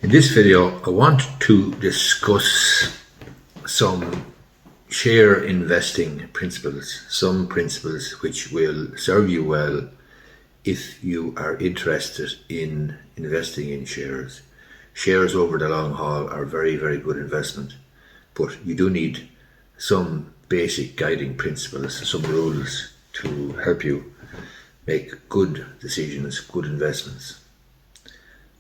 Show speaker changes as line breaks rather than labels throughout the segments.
In this video, I want to discuss some share investing principles, some principles which will serve you well if you are interested in investing in shares. Shares over the long haul are very, very good investment, but you do need some basic guiding principles, some rules to help you make good decisions, good investments.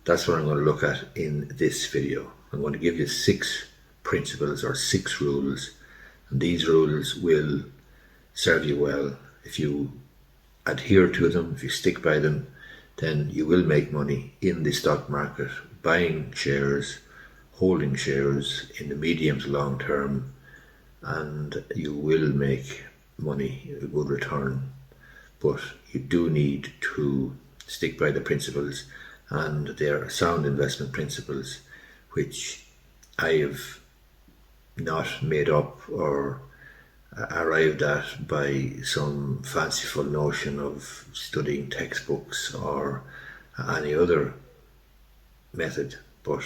That's what I'm going to look at in this video. I'm going to give you 6 principles or 6 rules, and these rules will serve you well. If you adhere to them, if you stick by them, then you will make money in the stock market, buying shares, holding shares in the medium to long term, and you will make money, a good return. But you do need to stick by the principles, and they are sound investment principles which I have not made up or arrived at by some fanciful notion of studying textbooks or any other method, but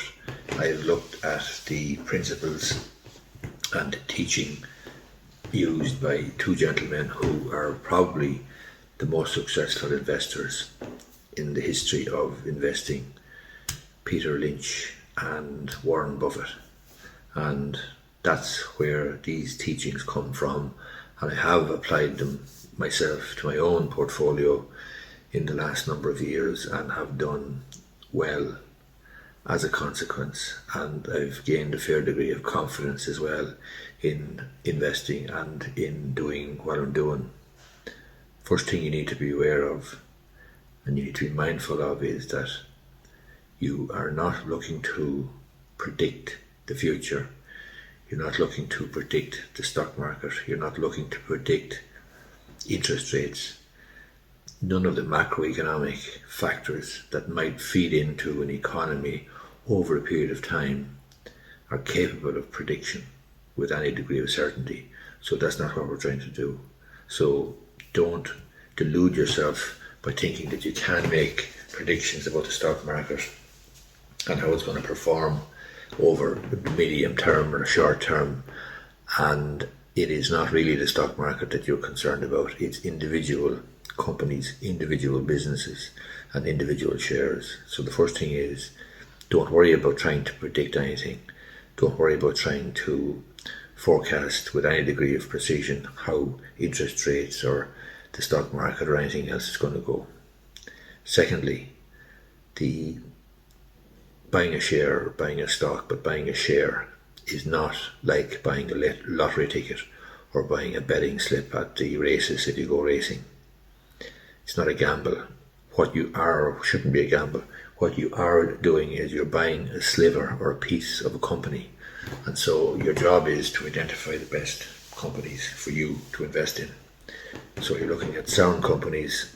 I've looked at the principles and teaching used by 2 gentlemen who are probably the most successful investors in the history of investing, Peter Lynch and Warren Buffett. And that's where these teachings come from, and I have applied them myself to my own portfolio in the last number of years and have done well as a consequence, and I've gained a fair degree of confidence as well in investing and in doing what I'm doing. First thing you need to be aware of and you need to be mindful of is that you are not looking to predict the future. You're not looking to predict the stock market. You're not looking to predict interest rates. None of the macroeconomic factors that might feed into an economy over a period of time are capable of prediction with any degree of certainty. So that's not what we're trying to do. So don't delude yourself by thinking that you can make predictions about the stock market and how it's going to perform over the medium term or the short term. And it is not really the stock market that you're concerned about. It's individual companies, individual businesses, and individual shares. So the first thing is, don't worry about trying to predict anything. Don't worry about trying to forecast with any degree of precision how interest rates or the stock market or anything else is going to go. Secondly, the buying a share or buying a stock, but buying a share is not like buying a lottery ticket or buying a betting slip at the races if you go racing. It's not a gamble. What you are, or shouldn't be a gamble, what you are doing is you're buying a sliver or a piece of a company, and so your job is to identify the best companies for you to invest in. So you're looking at sound companies,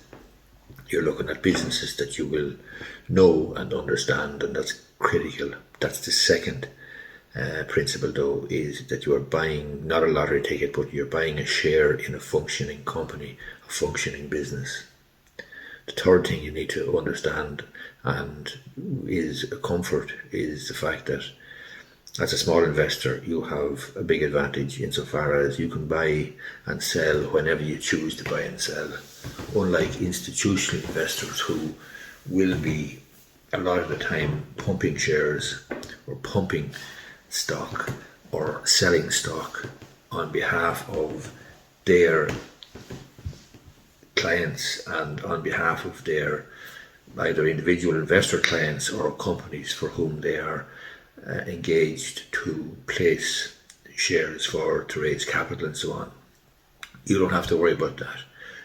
you're looking at businesses that you will know and understand, and that's critical. That's the second principle, though, is that you are buying not a lottery ticket, but you're buying a share in a functioning company, a functioning business. The third thing you need to understand and is a comfort is the fact that as a small investor, you have a big advantage insofar as you can buy and sell whenever you choose to buy and sell. Unlike institutional investors who will be a lot of the time pumping shares or pumping stock or selling stock on behalf of their clients and on behalf of their either individual investor clients or companies for whom they are engaged to place shares for, to raise capital and so on. You don't have to worry about that.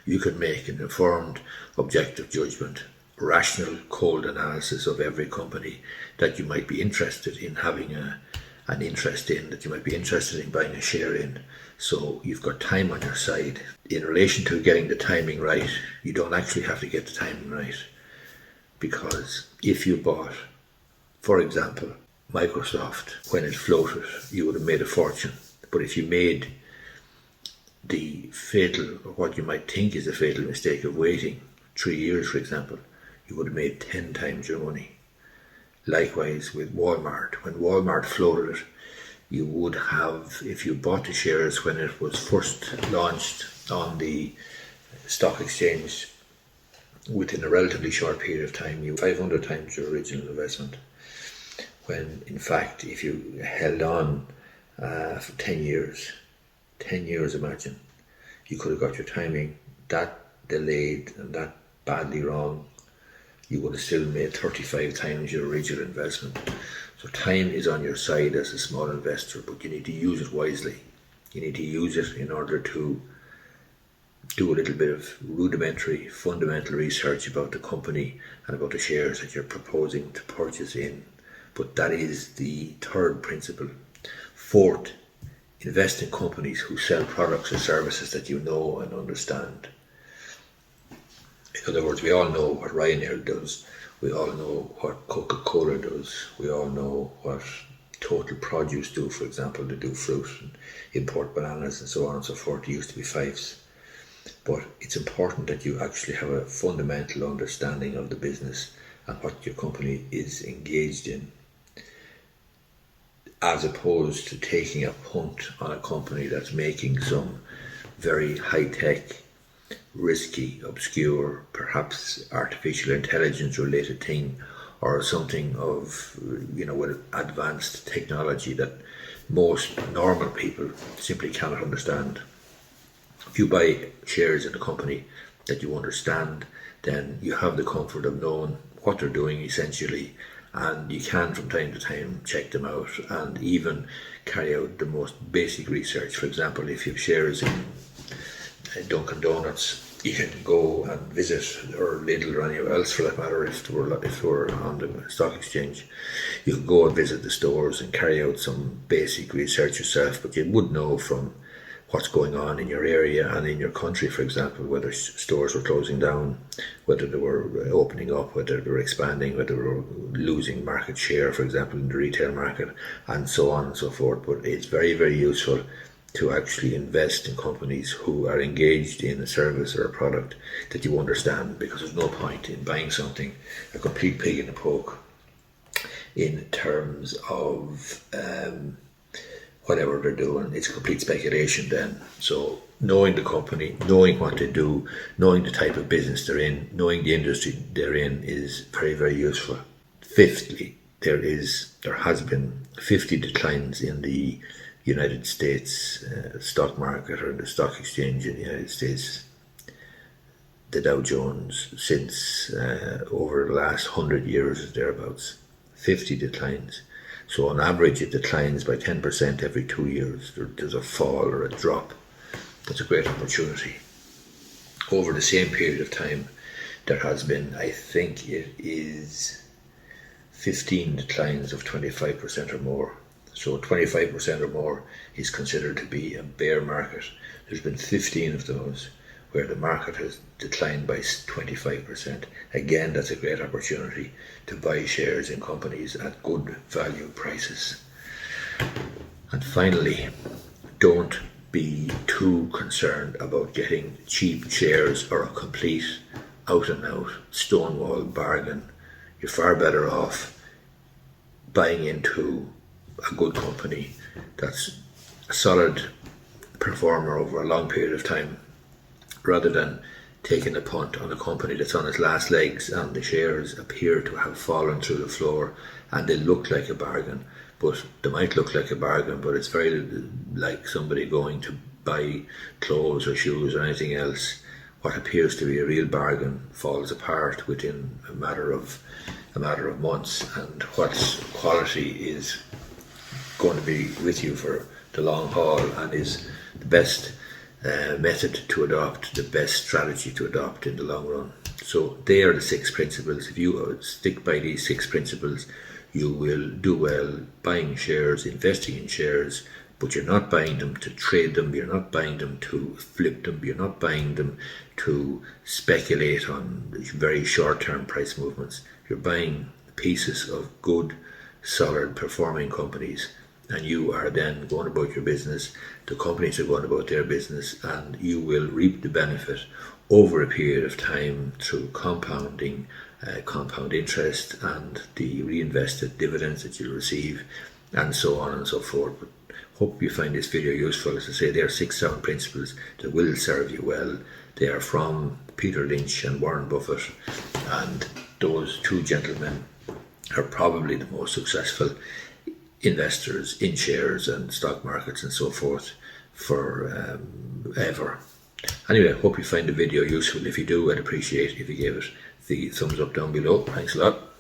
You can make an informed, objective judgment, rational, cold analysis of every company that you might be interested in having an interest in, that you might be interested in buying a share in. So you've got time on your side. In relation to getting the timing right, you don't actually have to get the timing right, because if you bought, for example, Microsoft when it floated, you would have made a fortune. But if you made the fatal, or what you might think is a fatal mistake of waiting 3 years, for example, you would have made 10 times your money. Likewise with Walmart. When Walmart floated it, you would have, if you bought the shares when it was first launched on the stock exchange, within a relatively short period of time, you 500 times your original investment. When in fact, if you held on for 10 years, imagine, you could have got your timing that delayed and that badly wrong, you would have still made 35 times your original investment. So time is on your side as a small investor, but you need to use it wisely. You need to use it in order to do a little bit of rudimentary, fundamental research about the company and about the shares that you're proposing to purchase in. But that is the third principle. Fourth, invest in companies who sell products or services that you know and understand. In other words, we all know what Ryanair does. We all know what Coca-Cola does. We all know what Total Produce do, for example. They do fruit and import bananas and so on and so forth. It used to be Fives. But it's important that you actually have a fundamental understanding of the business and what your company is engaged in, as opposed to taking a punt on a company that's making some very high-tech, risky, obscure, perhaps artificial intelligence related thing, or something of, with advanced technology that most normal people simply cannot understand. If you buy shares in a company that you understand, then you have the comfort of knowing what they're doing essentially, and you can from time to time check them out and even carry out the most basic research. For example, if you have shares in Dunkin' Donuts, you can go and visit, or Lidl or anywhere else for that matter, if they were on the stock exchange. You can go and visit the stores and carry out some basic research yourself, but you would know from what's going on in your area and in your country, for example, whether stores were closing down, whether they were opening up, whether they were expanding, whether they were losing market share, for example, in the retail market, and so on and so forth. But it's very, very useful to actually invest in companies who are engaged in a service or a product that you understand, because there's no point in buying something, a complete pig in the poke, in terms of whatever they're doing. It's complete speculation then. So knowing the company, knowing what they do, knowing the type of business they're in, knowing the industry they're in is very, very useful. Fifthly, there has been 50 declines in the United States stock market, or in the stock exchange in the United States, the Dow Jones, since over the last 100 years, thereabouts. 50 declines. So on average, it declines by 10% every 2 years. There's a fall or a drop. That's a great opportunity. Over the same period of time, there has been, I think it is 15 declines of 25% or more. So 25% or more is considered to be a bear market. There's been 15 of those where the market has declined by 25%. Again, that's a great opportunity to buy shares in companies at good value prices. And finally, don't be too concerned about getting cheap shares or a complete out and out stonewall bargain. You're far better off buying into a good company that's a solid performer over a long period of time, rather than taking a punt on a company that's on its last legs and the shares appear to have fallen through the floor and they look like a bargain. But they might look like a bargain, but it's very like somebody going to buy clothes or shoes or anything else. What appears to be a real bargain falls apart within a matter of months, and what's quality is going to be with you for the long haul and is the best method to adopt, the best strategy to adopt in the long run. So they are the 6 principles. If you stick by these 6 principles, you will do well buying shares, investing in shares, but you're not buying them to trade them, you're not buying them to flip them, you're not buying them to speculate on very short-term price movements. You're buying pieces of good, solid, performing companies, and you are then going about your business, the companies are going about their business, and you will reap the benefit over a period of time through compounding compound interest and the reinvested dividends that you'll receive, and so on and so forth. But hope you find this video useful. As I say, there are 6 sound principles that will serve you well. They are from Peter Lynch and Warren Buffett, and those 2 gentlemen are probably the most successful investors in shares and stock markets and so forth for ever. Anyway, hope you find the video useful. If you do, I'd appreciate if you gave it the thumbs up down below. Thanks a lot.